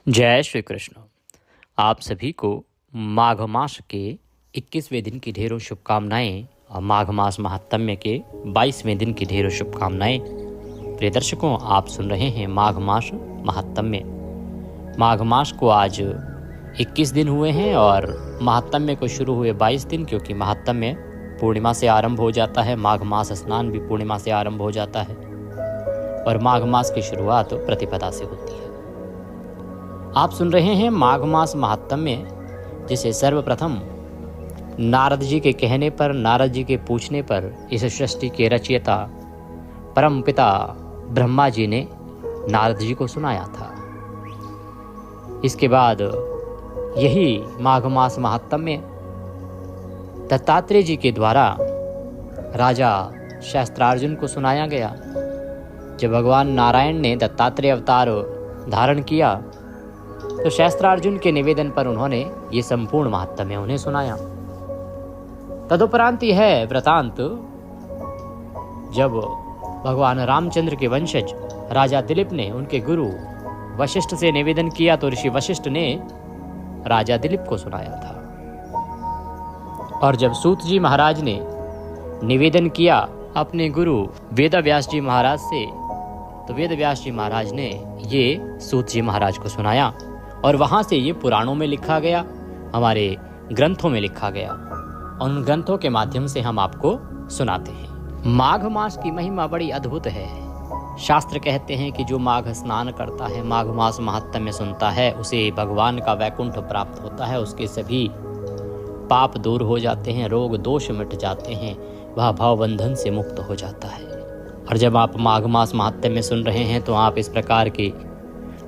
जय श्री कृष्ण। आप सभी को माघ मास के 21वें दिन की ढेरों शुभकामनाएं और माघ मास महात्म्य के 22वें दिन की ढेरों शुभकामनाएं। प्रिय दर्शकों, आप सुन रहे हैं माघ मास महात्म्य। माघ मास को आज 21 दिन हुए हैं और महात्म्य को शुरू हुए 22 दिन, क्योंकि महात्म्य पूर्णिमा से आरंभ हो जाता है। माघ मास स्नान भी पूर्णिमा से आरंभ हो जाता है और माघ मास की शुरुआत प्रतिपदा से होती है। आप सुन रहे हैं माघ मास महात्म्य, जिसे सर्वप्रथम नारद जी के कहने पर, नारद जी के पूछने पर इस सृष्टि के रचयिता परम पिता ब्रह्मा जी ने नारद जी को सुनाया था। इसके बाद यही माघ मास महात्म्य दत्तात्रेय जी के द्वारा राजा शास्त्रार्जुन को सुनाया गया। जब भगवान नारायण ने दत्तात्रेय अवतार धारण किया तो शास्त्रार्जुन के निवेदन पर उन्होंने ये संपूर्ण महात्म्य उन्हें सुनाया। तदुपरांत यह वृतांत जब भगवान रामचंद्र के वंशज राजा दिलीप ने उनके गुरु वशिष्ठ से निवेदन किया तो ऋषि वशिष्ठ ने राजा दिलीप को सुनाया था। और जब सूत जी महाराज ने निवेदन किया अपने गुरु वेदव्यास जी महाराज से, तो वेदव्यास जी महाराज ने ये सूत जी महाराज को सुनाया और वहाँ से ये पुराणों में लिखा गया, हमारे ग्रंथों में लिखा गया, और उन ग्रंथों के माध्यम से हम आपको सुनाते हैं। माघ मास की महिमा बड़ी अद्भुत है। शास्त्र कहते हैं कि जो माघ स्नान करता है, माघ मास महात्म्य सुनता है, उसे भगवान का वैकुंठ प्राप्त होता है, उसके सभी पाप दूर हो जाते हैं, रोग दोष मिट जाते हैं, वह भवबंधन से मुक्त हो जाता है। और जब आप माघ मास महात्म्य सुन रहे हैं तो आप इस प्रकार के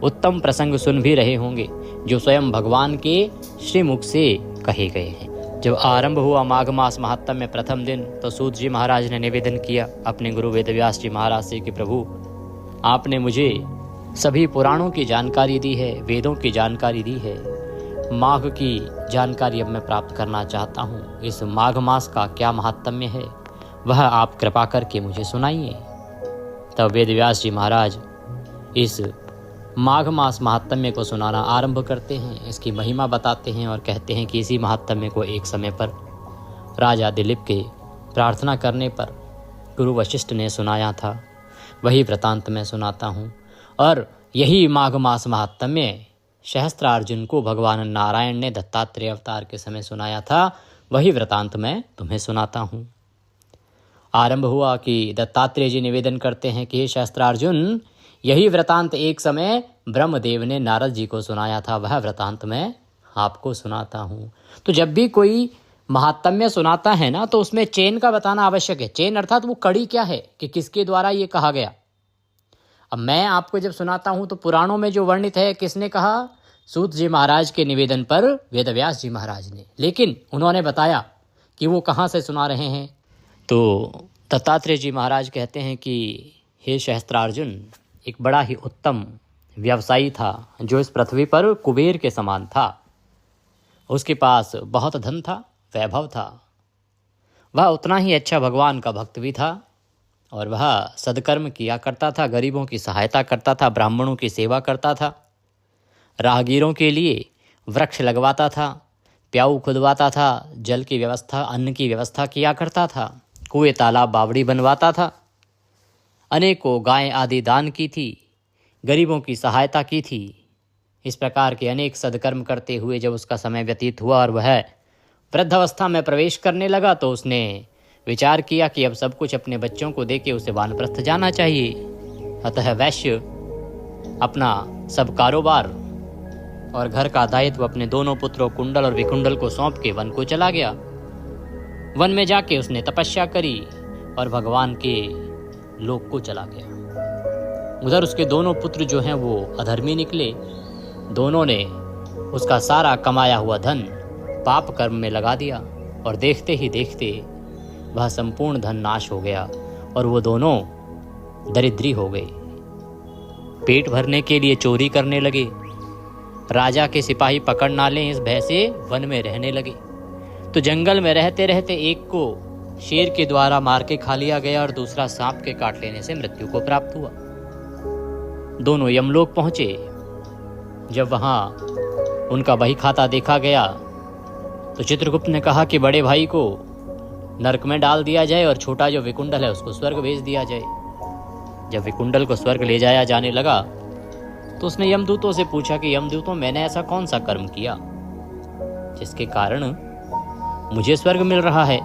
उत्तम प्रसंग सुन भी रहे होंगे जो स्वयं भगवान के श्रीमुख से कहे गए हैं। जब आरंभ हुआ माघ मास महात्म्य प्रथम दिन, तो सूत जी महाराज ने निवेदन किया अपने गुरु वेदव्यास जी महाराज से कि प्रभु, आपने मुझे सभी पुराणों की जानकारी दी है, वेदों की जानकारी दी है, माघ की जानकारी अब मैं प्राप्त करना चाहता हूँ। इस माघ मास का क्या महात्म्य है वह आप कृपा करके मुझे सुनाइए। तब वेदव्यास जी महाराज इस माघ मास महात्म्य को सुनाना आरंभ करते हैं, इसकी महिमा बताते हैं और कहते हैं कि इसी महात्म्य को एक समय पर राजा दिलीप के प्रार्थना करने पर गुरु वशिष्ठ ने सुनाया था। वही वृतांत मैं सुनाता हूँ। और यही माघ मास महात्म्य सहस्त्रार्जुन को भगवान नारायण ने दत्तात्रेय अवतार के समय सुनाया था। वही वृतांत मैं तुम्हें सुनाता हूँ। आरंभ हुआ कि दत्तात्रेय जी निवेदन करते हैं कि हे सहस्त्रार्जुन, यही वृतांत एक समय ब्रह्मदेव ने नारद जी को सुनाया था, वह वृतांत मैं आपको सुनाता हूँ। तो जब भी कोई महात्म्य सुनाता है ना, तो उसमें चेन का बताना आवश्यक है। चेन अर्थात वो कड़ी क्या है कि किसके द्वारा ये कहा गया। अब मैं आपको जब सुनाता हूँ तो पुराणों में जो वर्णित है, किसने कहा? सूत जी महाराज के निवेदन पर वेदव्यास जी महाराज ने, लेकिन उन्होंने बताया कि वो कहाँ से सुना रहे हैं। तो दत्तात्रेय जी महाराज कहते हैं कि हे सहस्त्रार्जुन, एक बड़ा ही उत्तम व्यवसायी था जो इस पृथ्वी पर कुबेर के समान था। उसके पास बहुत धन था, वैभव था, वह उतना ही अच्छा भगवान का भक्त भी था और वह सदकर्म किया करता था, गरीबों की सहायता करता था, ब्राह्मणों की सेवा करता था, राहगीरों के लिए वृक्ष लगवाता था, प्याऊ खुदवाता था, जल की व्यवस्था, अन्न की व्यवस्था किया करता था, कुएं तालाब बावड़ी बनवाता था, अनेकों गाय आदि दान की थी, गरीबों की सहायता की थी। इस प्रकार के अनेक सदकर्म करते हुए जब उसका समय व्यतीत हुआ और वह वृद्धावस्था में प्रवेश करने लगा, तो उसने विचार किया कि अब सब कुछ अपने बच्चों को देके उसे वानप्रस्थ जाना चाहिए। अतः वैश्य अपना सब कारोबार और घर का दायित्व अपने दोनों पुत्रों कुंडल और विकुंडल को सौंप के वन को चला गया। वन में जाके उसने तपस्या करी और भगवान के लोक को चला गया। उधर उसके दोनों पुत्र जो हैं वो अधर्मी निकले। दोनों ने उसका सारा कमाया हुआ धन पाप कर्म में लगा दिया और देखते ही देखते वह संपूर्ण धन नाश हो गया और वो दोनों दरिद्री हो गए। पेट भरने के लिए चोरी करने लगे। राजा के सिपाही पकड़ ना लें इस भय से वन में रहने लगे। तो जंगल में रहते रहते एक को शेर के द्वारा मार के खा लिया गया और दूसरा सांप के काट लेने से मृत्यु को प्राप्त हुआ। दोनों यमलोक पहुंचे जब वहाँ उनका बही खाता देखा गया तो चित्रगुप्त ने कहा कि बड़े भाई को नरक में डाल दिया जाए और छोटा जो विकुंडल है उसको स्वर्ग भेज दिया जाए। जब विकुंडल को स्वर्ग ले जाया जाने लगा तो उसने यमदूतों से पूछा कि यमदूतों, मैंने ऐसा कौन सा कर्म किया जिसके कारण मुझे स्वर्ग मिल रहा है,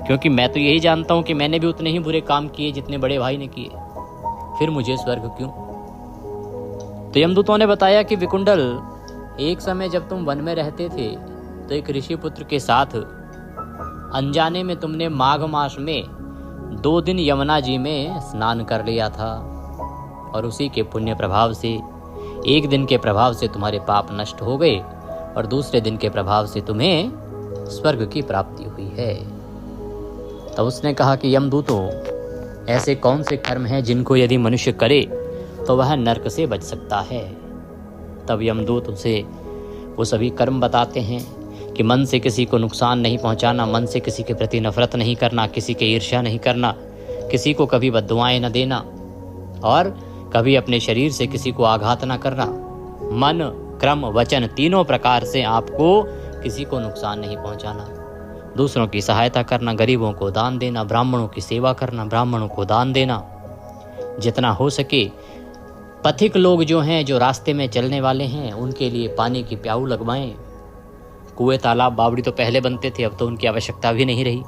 क्योंकि मैं तो यही जानता हूं कि मैंने भी उतने ही बुरे काम किए जितने बड़े भाई ने किए, फिर मुझे स्वर्ग क्यों? तो यमदूतों ने बताया कि विकुंडल, एक समय जब तुम वन में रहते थे तो एक ऋषि पुत्र के साथ अनजाने में तुमने माघ मास में 2 दिन यमुना जी में स्नान कर लिया था और उसी के पुण्य प्रभाव से एक दिन के प्रभाव से तुम्हारे पाप नष्ट हो गए और दूसरे दिन के प्रभाव से तुम्हें स्वर्ग की प्राप्ति हुई है। तब उसने कहा कि यमदूतों, ऐसे कौन से कर्म हैं जिनको यदि मनुष्य करे तो वह नरक से बच सकता है? तब यमदूत उसे वो सभी कर्म बताते हैं कि मन से किसी को नुकसान नहीं पहुंचाना, मन से किसी के प्रति नफरत नहीं करना, किसी के ईर्ष्या नहीं करना, किसी को कभी बद्दुआएं न देना और कभी अपने शरीर से किसी को आघात न करना। मन, क्रम, वचन तीनों प्रकार से आपको किसी को नुकसान नहीं पहुंचाना। दूसरों की सहायता करना, गरीबों को दान देना, ब्राह्मणों की सेवा करना, ब्राह्मणों को दान देना। जितना हो सके पथिक लोग जो हैं, जो रास्ते में चलने वाले हैं, उनके लिए पानी की प्याऊ लगवाएं। कुएं, तालाब, बावड़ी तो पहले बनते थे, अब तो उनकी आवश्यकता भी नहीं रही।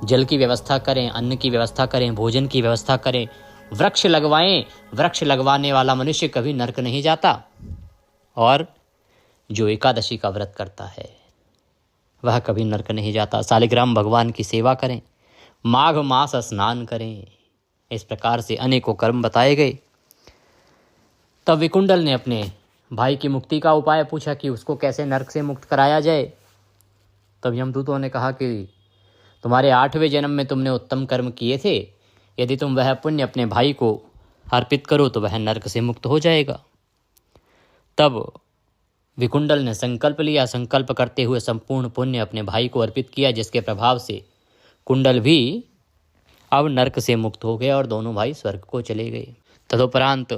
जल की व्यवस्था करें, अन्न की व्यवस्था करें, भोजन की व्यवस्था करें, वृक्ष लगवाएं। वृक्ष लगवाने वाला मनुष्य कभी नरक नहीं जाता। और जो एकादशी का व्रत करता है वह कभी नरक नहीं जाता। शालिग्राम भगवान की सेवा करें, माघ मास स्नान करें। इस प्रकार से अनेकों कर्म बताए गए। तब विकुंडल ने अपने भाई की मुक्ति का उपाय पूछा कि उसको कैसे नरक से मुक्त कराया जाए। तब यमदूतों ने कहा कि तुम्हारे 8वें जन्म में तुमने उत्तम कर्म किए थे, यदि तुम वह पुण्य अपने भाई को अर्पित करो तो वह नरक से मुक्त हो जाएगा। तब विकुंडल ने संकल्प लिया, संकल्प करते हुए संपूर्ण पुण्य अपने भाई को अर्पित किया, जिसके प्रभाव से कुंडल भी अब नरक से मुक्त हो गए और दोनों भाई स्वर्ग को चले गए। तदुपरांत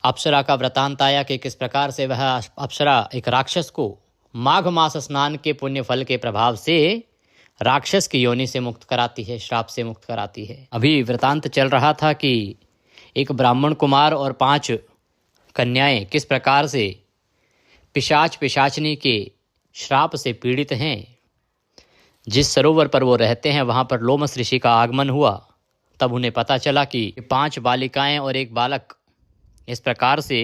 अप्सरा का वृतांत आया कि किस प्रकार से वह अप्सरा एक राक्षस को माघ मास स्नान के पुण्य फल के प्रभाव से राक्षस की योनि से मुक्त कराती है, श्राप से मुक्त कराती है। अभी वृतांत चल रहा था कि एक ब्राह्मण कुमार और 5 कन्याएं किस प्रकार से पिशाच पिशाचनी के श्राप से पीड़ित हैं। जिस सरोवर पर वो रहते हैं वहाँ पर लोमस ऋषि का आगमन हुआ। तब उन्हें पता चला कि 5 बालिकाएं और एक बालक इस प्रकार से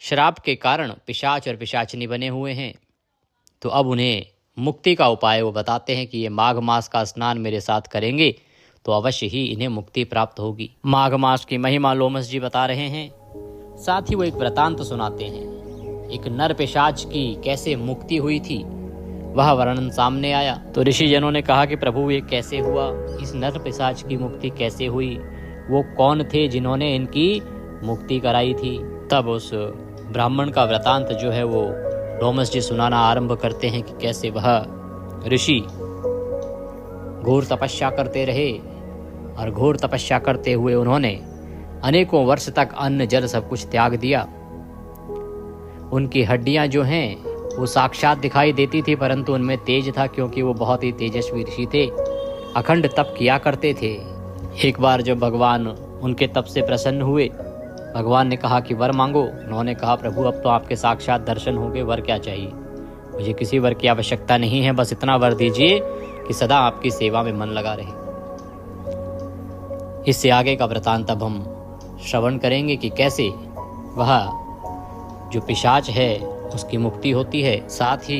श्राप के कारण पिशाच और पिशाचनी बने हुए हैं। तो अब उन्हें मुक्ति का उपाय वो बताते हैं कि ये माघ मास का स्नान मेरे साथ करेंगे तो अवश्य ही इन्हें मुक्ति प्राप्त होगी। माघ मास की महिमा लोमस जी बता रहे हैं। साथ ही वो एक वृतांत सुनाते हैं। एक नर पिशाच की कैसे मुक्ति हुई थी वह वर्णन सामने आया। तो ऋषि जनों ने कहा कि प्रभु ये कैसे हुआ, इस नर पिशाच की मुक्ति कैसे हुई, वो कौन थे जिन्होंने इनकी मुक्ति कराई थी। तब उस ब्राह्मण का वृतांत जो है वो लोमस जी सुनाना आरंभ करते हैं कि कैसे वह ऋषि घोर तपस्या करते रहे और घोर तपस्या करते हुए उन्होंने अनेकों वर्ष तक अन्न जल सब कुछ त्याग दिया। उनकी हड्डियां जो हैं वो साक्षात दिखाई देती थी, परंतु उनमें तेज था, क्योंकि वो बहुत ही तेजस्वी ऋषि थे, अखंड तप किया करते थे। एक बार जब भगवान उनके तप से प्रसन्न हुए, भगवान ने कहा कि वर मांगो। उन्होंने कहा प्रभु अब तो आपके साक्षात दर्शन हो गए, वर क्या चाहिए, मुझे किसी वर की आवश्यकता नहीं है, बस इतना वर दीजिए कि सदा आपकी सेवा में मन लगा रहे। इससे आगे का वृतांत अब हम श्रवण करेंगे कि कैसे वह जो पिशाच है उसकी मुक्ति होती है। साथ ही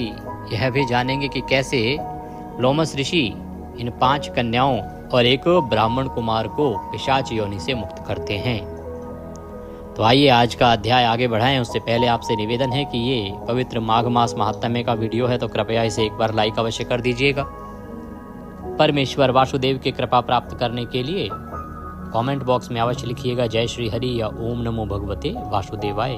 यह भी जानेंगे कि कैसे लोमस ऋषि इन 5 कन्याओं और एक ब्राह्मण कुमार को पिशाच योनि से मुक्त करते हैं। तो आइए आज का अध्याय आगे बढ़ाएं। उससे पहले आपसे निवेदन है कि ये पवित्र माघ मास महात्म्य का वीडियो है तो कृपया इसे एक बार लाइक अवश्य कर दीजिएगा। परमेश्वर वासुदेव की कृपा प्राप्त करने के लिए कमेंट बॉक्स में अवश्य लिखिएगा जय श्री हरि या ओम नमो भगवते वासुदेवाय।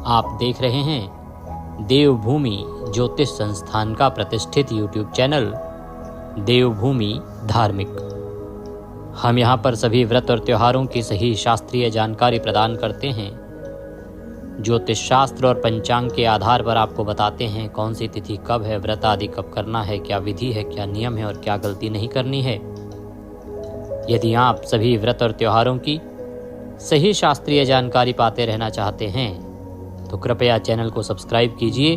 आप देख रहे हैं देवभूमि ज्योतिष संस्थान का प्रतिष्ठित यूट्यूब चैनल देवभूमि धार्मिक। हम यहाँ पर सभी व्रत और त्योहारों की सही शास्त्रीय जानकारी प्रदान करते हैं। ज्योतिष शास्त्र और पंचांग के आधार पर आपको बताते हैं कौन सी तिथि कब है, व्रत आदि कब करना है, क्या विधि है, क्या नियम है और क्या गलती नहीं करनी है। यदि आप सभी व्रत और त्योहारों की सही शास्त्रीय जानकारी पाते रहना चाहते हैं तो कृपया चैनल को सब्सक्राइब कीजिए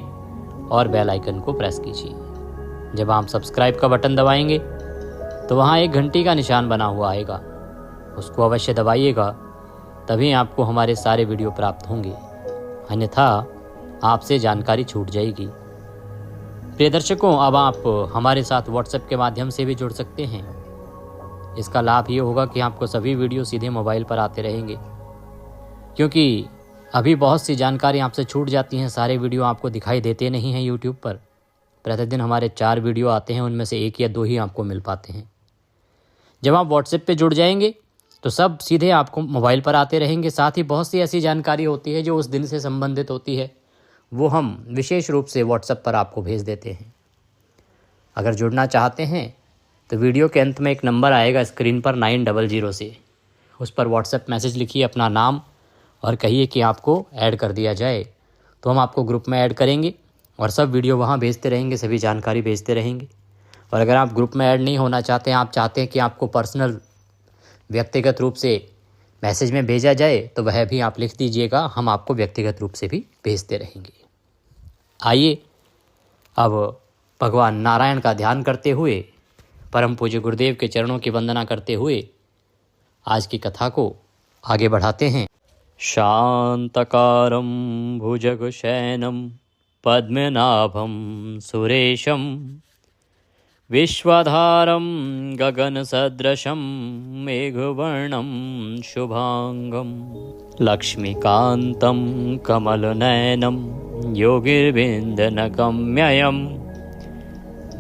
और बेल आइकन को प्रेस कीजिए। जब आप सब्सक्राइब का बटन दबाएंगे तो वहाँ एक घंटी का निशान बना हुआ आएगा, उसको अवश्य दबाइएगा, तभी आपको हमारे सारे वीडियो प्राप्त होंगे, अन्यथा आपसे जानकारी छूट जाएगी। प्रिय दर्शकों, अब आप हमारे साथ व्हाट्सएप के माध्यम से भी जुड़ सकते हैं। इसका लाभ ये होगा कि आपको सभी वीडियो सीधे मोबाइल पर आते रहेंगे, क्योंकि अभी बहुत सी जानकारी आपसे छूट जाती हैं, सारे वीडियो आपको दिखाई देते नहीं हैं यूट्यूब पर। प्रतिदिन हमारे 4 वीडियो आते हैं, उनमें से 1 या 2 ही आपको मिल पाते हैं। जब आप व्हाट्सएप पे जुड़ जाएंगे तो सब सीधे आपको मोबाइल पर आते रहेंगे। साथ ही बहुत सी ऐसी जानकारी होती है जो उस दिन से संबंधित होती है, वो हम विशेष रूप से व्हाट्सएप पर आपको भेज देते हैं। अगर जुड़ना चाहते हैं तो वीडियो के अंत में एक नंबर आएगा स्क्रीन पर 900 से, उस पर व्हाट्सएप मैसेज लिखिए अपना नाम और कहिए कि आपको ऐड कर दिया जाए, तो हम आपको ग्रुप में ऐड करेंगे और सब वीडियो वहाँ भेजते रहेंगे, सभी जानकारी भेजते रहेंगे। और अगर आप ग्रुप में ऐड नहीं होना चाहते हैं, आप चाहते हैं कि आपको पर्सनल व्यक्तिगत रूप से मैसेज में भेजा जाए, तो वह भी आप लिख दीजिएगा, हम आपको व्यक्तिगत रूप से भी भेजते रहेंगे। आइए अब भगवान नारायण का ध्यान करते हुए, परम पूज्य गुरुदेव के चरणों की वंदना करते हुए आज की कथा को आगे बढ़ाते हैं। शांतकारं भुजगशयनं पद्मनाभं सुरेशं विश्वाधारं गगनसदृशं मेघवर्णं शुभांगं लक्ष्मीकान्तं कमलनयनं योगिर्विन्दनगम्यं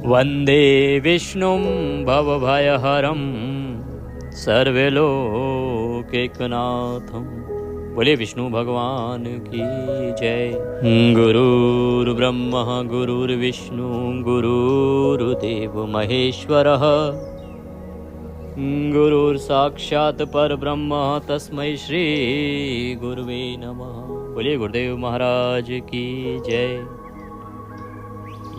वन्दे विष्णुं भवभयहरं सर्वलोकैकनाथं। बोले विष्णु भगवान की जय। गुरुर्ब्रह्मा गुरुर्विष्णु गुरुर्देव महेश्वरः गुरुर्साक्षात् परब्रह्म तस्मै श्री गुरुवे नमः। बोले गुरुदेव महाराज की जय।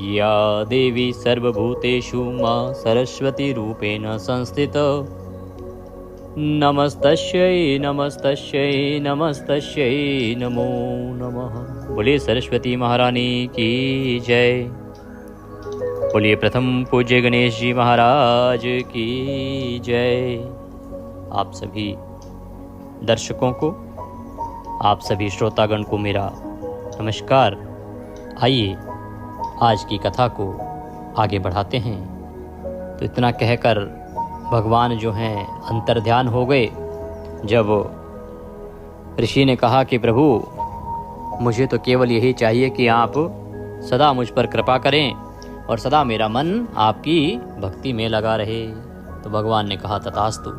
या देवी सर्वभूतेषु मां सरस्वती रूपेण संस्थिता नमस्तस्यै नमस्तस्यै नमस्तस्यै नमो नमः। बोलिए सरस्वती महारानी की जय। बोलिए प्रथम पूज्य गणेश जी महाराज की जय। आप सभी दर्शकों को, आप सभी श्रोतागण को मेरा नमस्कार। आइए आज की कथा को आगे बढ़ाते हैं। तो इतना कहकर भगवान जो हैं अंतर्ध्यान हो गए। जब ऋषि ने कहा कि प्रभु मुझे तो केवल यही चाहिए कि आप सदा मुझ पर कृपा करें और सदा मेरा मन आपकी भक्ति में लगा रहे, तो भगवान ने कहा तथास्तु।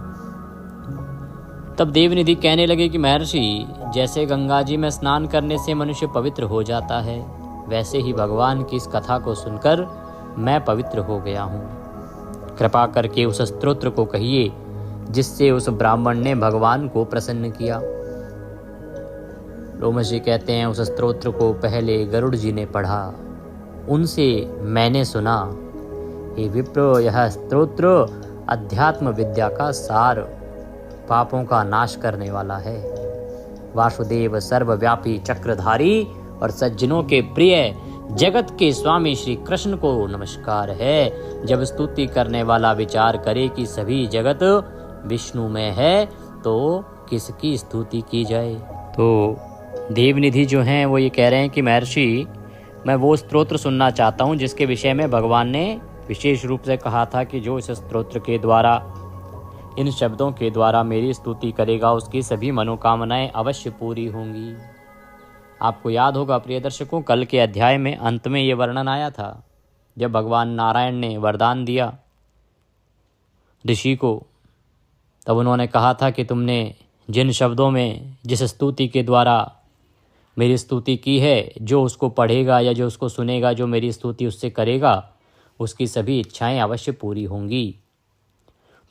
तब देवनिधि कहने लगे कि महर्षि, जैसे गंगा जी में स्नान करने से मनुष्य पवित्र हो जाता है, वैसे ही भगवान की इस कथा को सुनकर मैं पवित्र हो गया हूँ। कृपा करके उस स्तोत्र को कहिए जिससे उस ब्राह्मण ने भगवान को प्रसन्न किया। लोमश जी कहते हैं उस स्तोत्र को पहले गरुड़ जी ने पढ़ा, उनसे मैंने सुना। हे विप्र, यह स्तोत्र अध्यात्म विद्या का सार, पापों का नाश करने वाला है। वासुदेव सर्वव्यापी चक्रधारी और सज्जनों के प्रिय जगत के स्वामी श्री कृष्ण को नमस्कार है। जब स्तुति करने वाला विचार करे कि सभी जगत विष्णु में है, तो किसकी स्तुति की जाए। तो देवनिधि जो हैं वो ये कह रहे हैं कि महर्षि, मैं वो स्तोत्र सुनना चाहता हूँ जिसके विषय में भगवान ने विशेष रूप से कहा था कि जो इस स्तोत्र के द्वारा, इन शब्दों के द्वारा मेरी स्तुति करेगा, उसकी सभी मनोकामनाएं अवश्य पूरी होंगी। आपको याद होगा प्रिय दर्शकों, कल के अध्याय में अंत में ये वर्णन आया था, जब भगवान नारायण ने वरदान दिया ऋषि को, तब उन्होंने कहा था कि तुमने जिन शब्दों में, जिस स्तुति के द्वारा मेरी स्तुति की है, जो उसको पढ़ेगा या जो उसको सुनेगा, जो मेरी स्तुति उससे करेगा, उसकी सभी इच्छाएं अवश्य पूरी होंगी।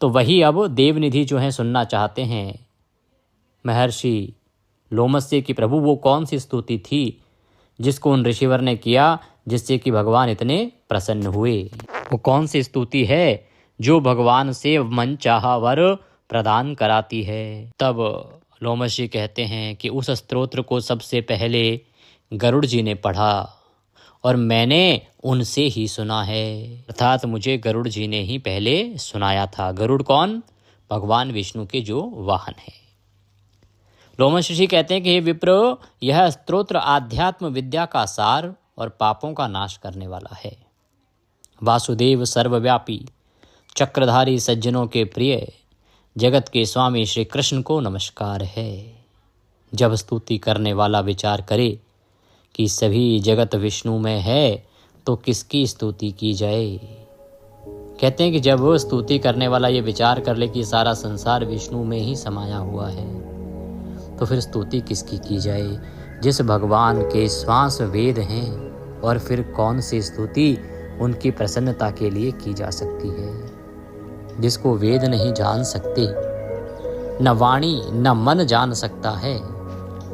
तो वही अब देवनिधि जो हैं सुनना चाहते हैं। महर्षि, लोमस्य कि प्रभु वो कौन सी स्तुति थी जिसको उन ऋषिवर ने किया जिससे कि भगवान इतने प्रसन्न हुए? वो कौन सी स्तुति है जो भगवान से मन चाहा वर प्रदान कराती है? तब लोमशी कहते हैं कि उस स्तोत्र को सबसे पहले गरुड़ जी ने पढ़ा और मैंने उनसे ही सुना है, अर्थात मुझे गरुड़ जी ने ही पहले सुनाया था। गरुड़ कौन? भगवान विष्णु के जो वाहन है। लोमश ऋषि कहते हैं कि हे विप्र, यह स्तोत्र आध्यात्म विद्या का सार और पापों का नाश करने वाला है। वासुदेव सर्वव्यापी चक्रधारी सज्जनों के प्रिय जगत के स्वामी श्री कृष्ण को नमस्कार है। जब स्तुति करने वाला विचार करे कि सभी जगत विष्णु में है तो किसकी स्तुति की जाए? कहते हैं कि जब वो स्तुति करने वाला ये विचार कर ले कि सारा संसार विष्णु में ही समाया हुआ है तो फिर स्तुति किसकी की जाए? जिस भगवान के श्वास वेद हैं, और फिर कौन सी स्तुति उनकी प्रसन्नता के लिए की जा सकती है? जिसको वेद नहीं जान सकते, न वाणी न मन जान सकता है,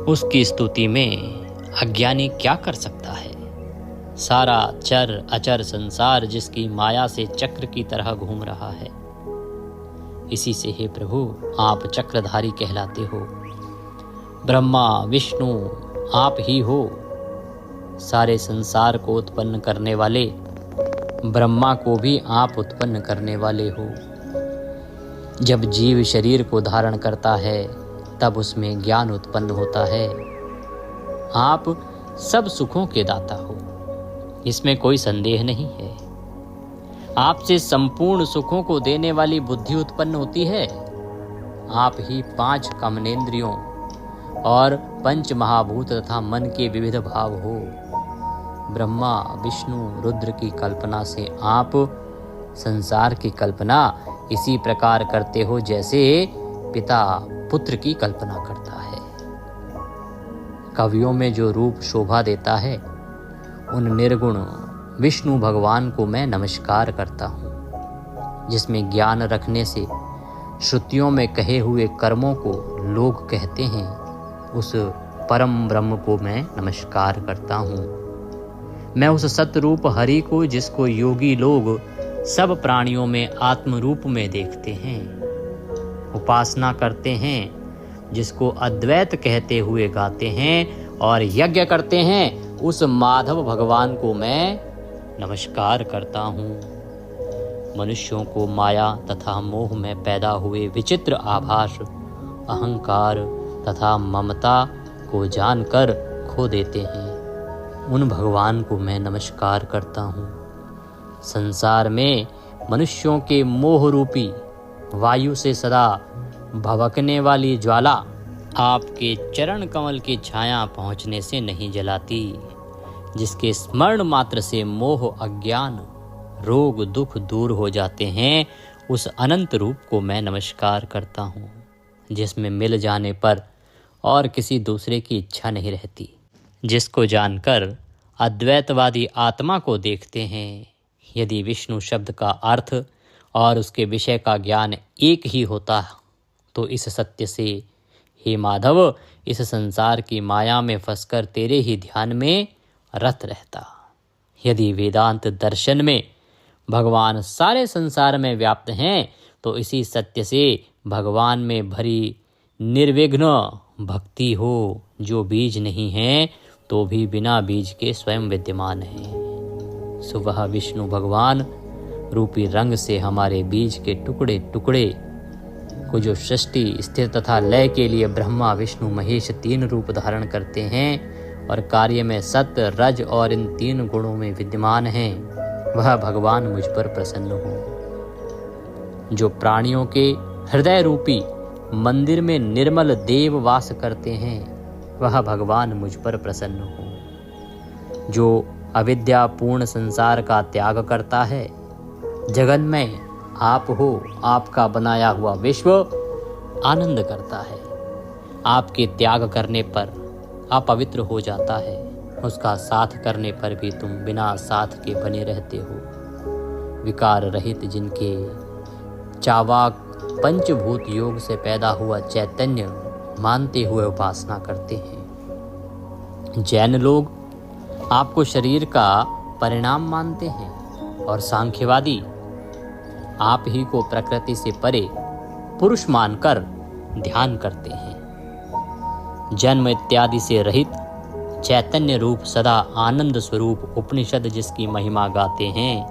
उसकी स्तुति में अज्ञानी क्या कर सकता है? सारा चर अचर संसार जिसकी माया से चक्र की तरह घूम रहा है, इसी से हे प्रभु आप चक्रधारी कहलाते हो। ब्रह्मा विष्णु आप ही हो। सारे संसार को उत्पन्न करने वाले, ब्रह्मा को भी आप उत्पन्न करने वाले हो। जब जीव शरीर को धारण करता है तब उसमें ज्ञान उत्पन्न होता है। आप सब सुखों के दाता हो, इसमें कोई संदेह नहीं है। आपसे संपूर्ण सुखों को देने वाली बुद्धि उत्पन्न होती है। आप ही 5 कामनेंद्रियों और 5 महाभूत तथा मन के विविध भाव हो। ब्रह्मा विष्णु रुद्र की कल्पना से आप संसार की कल्पना इसी प्रकार करते हो जैसे पिता पुत्र की कल्पना करता है। कवियों में जो रूप शोभा देता है उन निर्गुण विष्णु भगवान को मैं नमस्कार करता हूँ। जिसमें ज्ञान रखने से श्रुतियों में कहे हुए कर्मों को लोग कहते हैं, उस परम ब्रह्म को मैं नमस्कार करता हूँ। मैं उस सतरूप हरि को, जिसको योगी लोग सब प्राणियों में आत्म रूप में देखते हैं, उपासना करते हैं, जिसको अद्वैत कहते हुए गाते हैं और यज्ञ करते हैं, उस माधव भगवान को मैं नमस्कार करता हूँ। मनुष्यों को माया तथा मोह में पैदा हुए विचित्र आभास, अहंकार तथा ममता को जानकर खो देते हैं, उन भगवान को मैं नमस्कार करता हूँ। संसार में मनुष्यों के मोह रूपी वायु से सदा भभकने वाली ज्वाला आपके चरण कमल की छाया पहुँचने से नहीं जलाती। जिसके स्मरण मात्र से मोह अज्ञान रोग दुख दूर हो जाते हैं, उस अनंत रूप को मैं नमस्कार करता हूँ। जिसमें मिल जाने पर और किसी दूसरे की इच्छा नहीं रहती, जिसको जानकर अद्वैतवादी आत्मा को देखते हैं। यदि विष्णु शब्द का अर्थ और उसके विषय का ज्ञान एक ही होता तो इस सत्य से, हे माधव, इस संसार की माया में फंसकर तेरे ही ध्यान में रत रहता। यदि वेदांत दर्शन में भगवान सारे संसार में व्याप्त हैं तो इसी सत्य से भगवान में भरी निर्विघ्न भक्ति हो, जो बीज नहीं है तो भी बिना बीज के स्वयं विद्यमान है। सो वह विष्णु भगवान रूपी रंग से हमारे बीज के टुकड़े टुकड़े को, जो सृष्टि स्थिर तथा लय के लिए ब्रह्मा विष्णु महेश 3 रूप धारण करते हैं और कार्य में सत्य रज और इन 3 गुणों में विद्यमान हैं, वह भगवान मुझ पर प्रसन्न हो। जो प्राणियों के हृदय रूपी मंदिर में निर्मल देव वास करते हैं, वह भगवान मुझ पर प्रसन्न हो। जो अविद्यापूर्ण संसार का त्याग करता है, जगन्मय आप हो, आपका बनाया हुआ विश्व आनंद करता है। आपके त्याग करने पर अपवित्र हो जाता है, उसका साथ करने पर भी तुम बिना साथ के बने रहते हो। विकार रहित जिनके चावाक पंचभूत योग से पैदा हुआ चैतन्य मानते हुए उपासना करते हैं। जैन लोग आपको शरीर का परिणाम मानते हैं और सांख्यवादी आप ही को प्रकृति से परे पुरुष मानकर ध्यान करते हैं। जन्म इत्यादि से रहित चैतन्य रूप सदा आनंद स्वरूप उपनिषद जिसकी महिमा गाते हैं,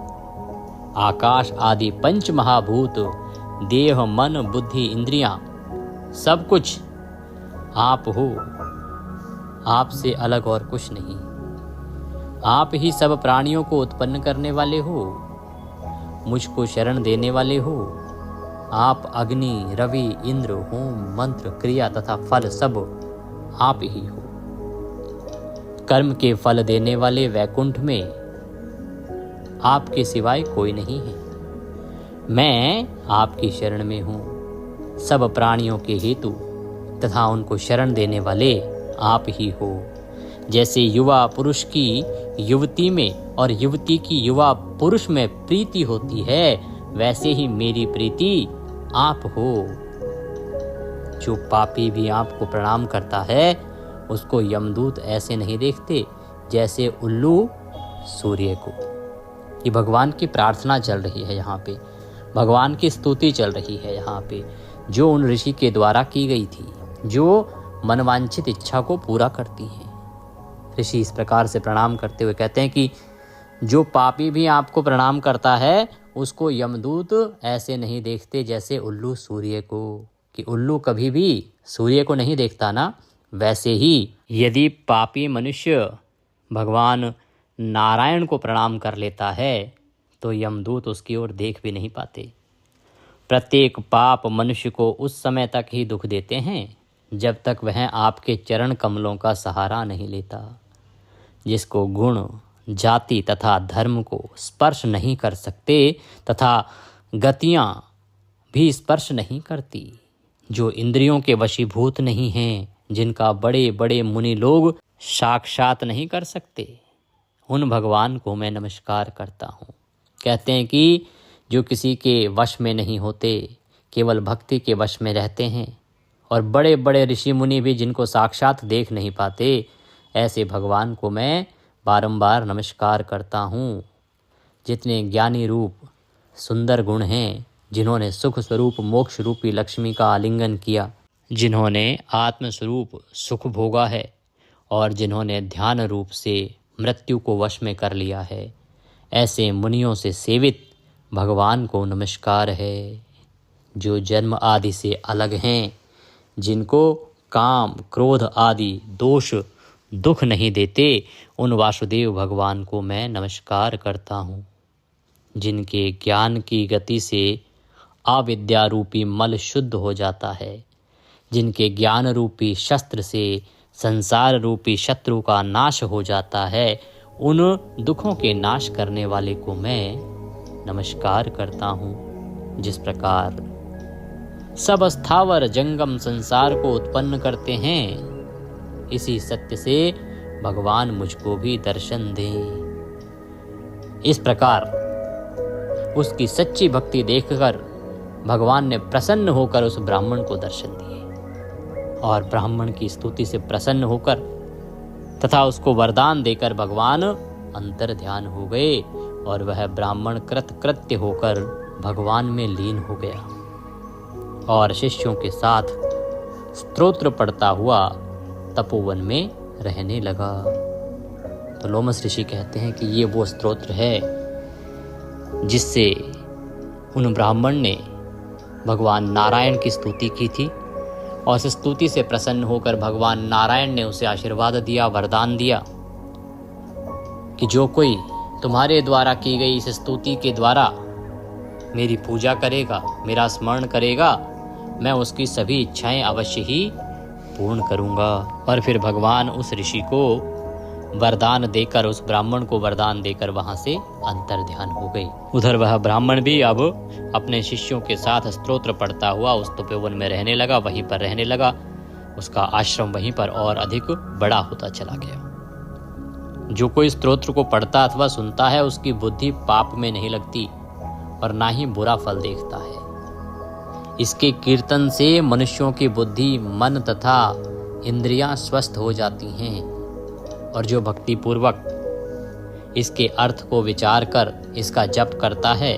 आकाश आदि पंच महाभूत, देह मन बुद्धि इंद्रियां, सब कुछ आप हो, आपसे अलग और कुछ नहीं। आप ही सब प्राणियों को उत्पन्न करने वाले हो, मुझको शरण देने वाले हो। आप अग्नि, रवि, इंद्र, होम, मंत्र, क्रिया तथा फल सब आप ही हो। कर्म के फल देने वाले वैकुंठ में आपके सिवाय कोई नहीं है। मैं आपकी शरण में हूँ। सब प्राणियों के हेतु तथा उनको शरण देने वाले आप ही हो। जैसे युवा पुरुष की युवती में और युवती की युवा पुरुष में प्रीति होती है, वैसे ही मेरी प्रीति आप हो। जो पापी भी आपको प्रणाम करता है, उसको यमदूत ऐसे नहीं देखते जैसे उल्लू सूर्य को। ये भगवान की प्रार्थना चल रही है यहाँ पे, भगवान की स्तुति चल रही है यहाँ पे, जो उन ऋषि के द्वारा की गई थी, जो मनवांछित इच्छा को पूरा करती है। ऋषि इस प्रकार से प्रणाम करते हुए कहते हैं कि जो पापी भी आपको प्रणाम करता है, उसको यमदूत ऐसे नहीं देखते जैसे उल्लू सूर्य को, कि उल्लू कभी भी सूर्य को नहीं देखता ना, वैसे ही यदि पापी मनुष्य भगवान नारायण को प्रणाम कर लेता है तो यमदूत उसकी ओर देख भी नहीं पाते। प्रत्येक पाप मनुष्य को उस समय तक ही दुख देते हैं जब तक वह आपके चरण कमलों का सहारा नहीं लेता। जिसको गुण, जाति तथा धर्म को स्पर्श नहीं कर सकते तथा गतियां भी स्पर्श नहीं करती, जो इंद्रियों के वशीभूत नहीं हैं, जिनका बड़े बड़े मुनि लोग साक्षात नहीं कर सकते, उन भगवान को मैं नमस्कार करता हूँ। कहते हैं कि जो किसी के वश में नहीं होते, केवल भक्ति के वश में रहते हैं, और बड़े बड़े ऋषि मुनि भी जिनको साक्षात देख नहीं पाते, ऐसे भगवान को मैं बारंबार नमस्कार करता हूँ। जितने ज्ञानी रूप सुंदर गुण हैं, जिन्होंने सुख स्वरूप मोक्ष रूपी लक्ष्मी का आलिंगन किया, जिन्होंने आत्मस्वरूप सुख भोगा है और जिन्होंने ध्यान रूप से मृत्यु को वश में कर लिया है, ऐसे मुनियों से सेवित भगवान को नमस्कार है। जो जन्म आदि से अलग हैं, जिनको काम क्रोध आदि दोष दुख नहीं देते, उन वासुदेव भगवान को मैं नमस्कार करता हूँ। जिनके ज्ञान की गति से अविद्या रूपी मल शुद्ध हो जाता है, जिनके ज्ञान रूपी शस्त्र से संसार रूपी शत्रु का नाश हो जाता है, उन दुखों के नाश करने वाले को मैं नमस्कार करता हूँ। जिस प्रकार सब स्थावर जंगम संसार को उत्पन्न करते हैं, इसी सत्य से भगवान मुझको भी दर्शन दें। इस प्रकार उसकी सच्ची भक्ति देखकर भगवान ने प्रसन्न होकर उस ब्राह्मण को दर्शन दिए, और ब्राह्मण की स्तुति से प्रसन्न होकर तथा उसको वरदान देकर भगवान अंतर ध्यान हो गए, और वह ब्राह्मण कृतकृत्य होकर भगवान में लीन हो गया और शिष्यों के साथ स्तोत्र पढ़ता हुआ तपोवन में रहने लगा। तो लोमस ऋषि कहते हैं कि ये वो स्तोत्र है जिससे उन ब्राह्मण ने भगवान नारायण की स्तुति की थी, और इस स्तुति से प्रसन्न होकर भगवान नारायण ने उसे आशीर्वाद दिया, वरदान दिया कि जो कोई तुम्हारे द्वारा की गई इस स्तुति के द्वारा मेरी पूजा करेगा, मेरा स्मरण करेगा, मैं उसकी सभी इच्छाएं अवश्य ही पूर्ण करूंगा। और फिर भगवान उस ऋषि को वरदान देकर, उस ब्राह्मण को वरदान देकर वहां से अंतर ध्यान हो गई। उधर वह ब्राह्मण भी अब अपने शिष्यों के साथ स्तोत्र पढ़ता हुआ उस तपोवन में रहने लगा, वहीं पर रहने लगा। उसका आश्रम वहीं पर और अधिक बड़ा होता चला गया। जो कोई स्तोत्र को पढ़ता अथवा सुनता है, उसकी बुद्धि पाप में नहीं लगती और ना ही बुरा फल देखता है। इसके कीर्तन से मनुष्यों की बुद्धि, मन तथा इंद्रियां स्वस्थ हो जाती हैं और जो भक्ति पूर्वक इसके अर्थ को विचार कर इसका जप करता है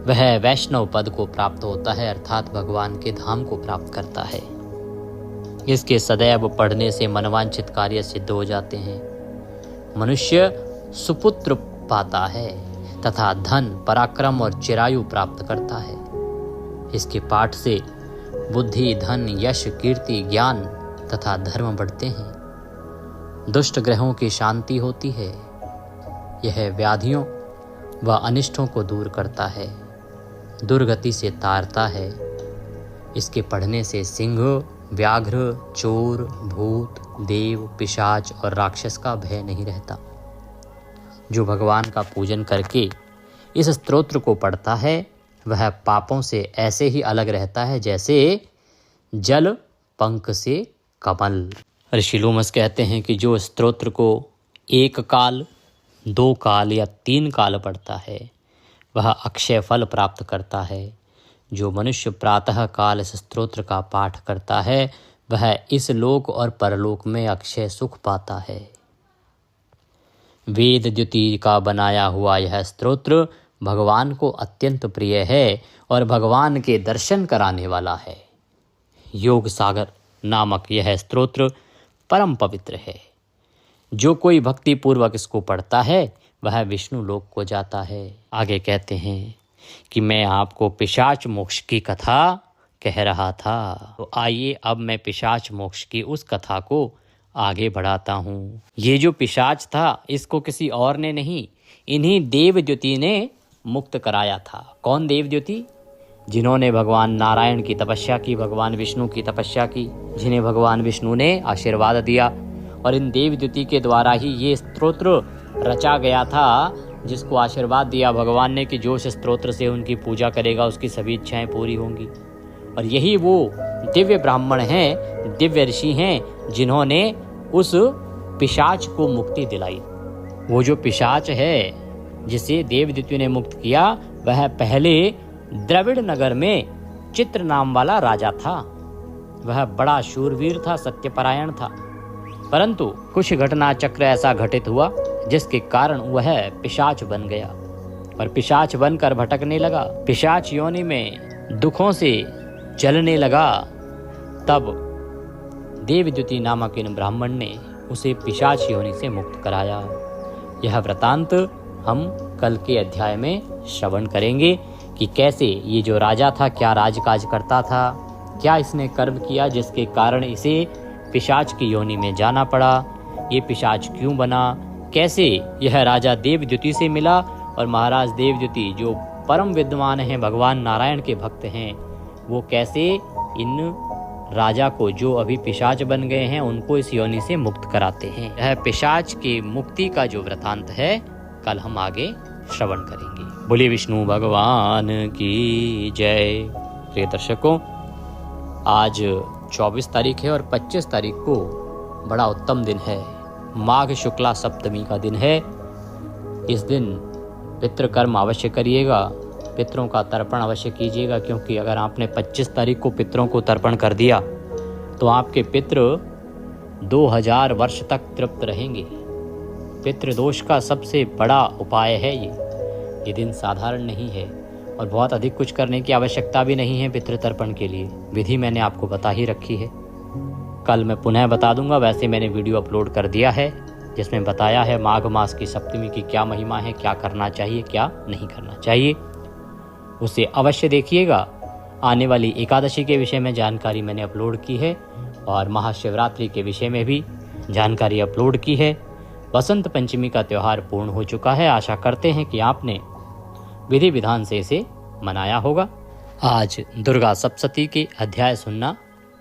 वह वैष्णव पद को प्राप्त होता है, अर्थात भगवान के धाम को प्राप्त करता है। इसके सदैव पढ़ने से मनवांछित कार्य सिद्ध हो जाते हैं। मनुष्य सुपुत्र पाता है तथा धन, पराक्रम और चिरायु प्राप्त करता है। इसके पाठ से बुद्धि, धन, यश, कीर्ति, ज्ञान तथा धर्म बढ़ते हैं। दुष्ट ग्रहों की शांति होती है। यह व्याधियों व अनिष्टों को दूर करता है, दुर्गति से तारता है। इसके पढ़ने से सिंह, व्याघ्र, चोर, भूत, देव, पिशाच और राक्षस का भय नहीं रहता। जो भगवान का पूजन करके इस स्तोत्र को पढ़ता है वह पापों से ऐसे ही अलग रहता है जैसे जल पंख से कमल। ऋषि लोमस कहते हैं कि जो स्तोत्र को 1 काल, 2 काल या 3 काल पढ़ता है वह अक्षय फल प्राप्त करता है। जो मनुष्य प्रातः काल इस स्तोत्र का पाठ करता है वह इस लोक और परलोक में अक्षय सुख पाता है। वेद द्युति का बनाया हुआ यह स्तोत्र भगवान को अत्यंत प्रिय है और भगवान के दर्शन कराने वाला है। योग सागर नामक यह स्तोत्र परम पवित्र है। जो कोई भक्ति पूर्वक इसको पढ़ता है वह विष्णु लोक को जाता है। आगे कहते हैं कि मैं आपको पिशाच मोक्ष की कथा कह रहा था, तो आइए अब मैं पिशाच मोक्ष की उस कथा को आगे बढ़ाता हूँ। ये जो पिशाच था इसको किसी और ने नहीं, इन्हीं देवद्युति ने मुक्त कराया था। कौन देवद्युति? जिन्होंने भगवान नारायण की तपस्या की, भगवान विष्णु की तपस्या की, जिन्हें भगवान विष्णु ने आशीर्वाद दिया। और इन देवद्युति के द्वारा ही ये स्तोत्र रचा गया था, जिसको आशीर्वाद दिया भगवान ने कि जो इस स्तोत्र से उनकी पूजा करेगा उसकी सभी इच्छाएं पूरी होंगी। और यही वो दिव्य ब्राह्मण हैं, दिव्य ऋषि हैं जिन्होंने उस पिशाच को मुक्ति दिलाई। वो जो पिशाच है जिसे देवद्युति ने मुक्त किया वह पहले द्रविड़ नगर में चित्र नाम वाला राजा था। वह बड़ा शूरवीर था, सत्यपरायण था, परंतु कुछ घटना चक्र ऐसा घटित हुआ जिसके कारण वह पिशाच बन गया और पिशाच बनकर भटकने लगा। पिशाच योनि में दुखों से जलने लगा। तब देवद्युति नामक इन ब्राह्मण ने उसे पिशाच योनि से मुक्त कराया। यह वृतांत हम कल के अध्याय में श्रवण करेंगे कि कैसे ये जो राजा था क्या राजकाज करता था, क्या इसने कर्म किया जिसके कारण इसे पिशाच की योनि में जाना पड़ा, ये पिशाच क्यों बना, कैसे यह राजा देवद्युति से मिला और महाराज देवद्युति जो परम विद्वान हैं, भगवान नारायण के भक्त हैं, वो कैसे इन राजा को जो अभी पिशाच बन गए हैं उनको इस योनि से मुक्त कराते हैं। यह पिशाच की मुक्ति का जो वृतांत है कल हम आगे श्रवण करेंगे। बोलिए विष्णु भगवान की जय। प्रिय दर्शकों, आज 24 तारीख है और 25 तारीख को बड़ा उत्तम दिन है। माघ शुक्ला सप्तमी का दिन है। इस दिन पितृकर्म अवश्य करिएगा, पितरों का तर्पण अवश्य कीजिएगा, क्योंकि अगर आपने 25 तारीख को पितरों को तर्पण कर दिया तो आपके पितृ 2000 वर्ष तक तृप्त रहेंगे। पितृदोष का सबसे बड़ा उपाय है ये दिन साधारण नहीं है और बहुत अधिक कुछ करने की आवश्यकता भी नहीं है। पितृतर्पण के लिए विधि मैंने आपको बता ही रखी है, कल मैं पुनः बता दूंगा। वैसे मैंने वीडियो अपलोड कर दिया है जिसमें बताया है माघ मास की सप्तमी की क्या महिमा है, क्या करना चाहिए, क्या नहीं करना चाहिए, उसे अवश्य देखिएगा। आने वाली एकादशी के विषय में जानकारी मैंने अपलोड की है और महाशिवरात्रि के विषय में भी जानकारी अपलोड की है। बसंत पंचमी का त्यौहार पूर्ण हो चुका है। आशा करते हैं कि आपने विधि विधान से इसे मनाया होगा। आज दुर्गा सप्तशती के अध्याय सुनना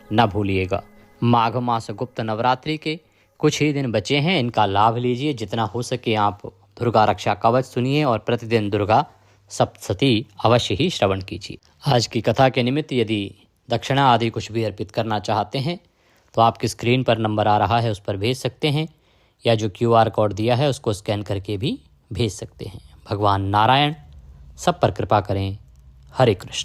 न भूलिएगा। माघ मास गुप्त नवरात्रि के कुछ ही दिन बचे हैं, इनका लाभ लीजिए। जितना हो सके आप दुर्गा रक्षा कवच सुनिए और प्रतिदिन दुर्गा सप्तशती अवश्य ही श्रवण कीजिए। आज की कथा के निमित्त यदि दक्षिणा आदि कुछ भी अर्पित करना चाहते हैं तो आपकी स्क्रीन पर नंबर आ रहा है, उस पर भेज सकते हैं, या जो QR कोड दिया है उसको स्कैन करके भी भेज सकते हैं। भगवान नारायण सब पर कृपा करें। हरे कृष्ण।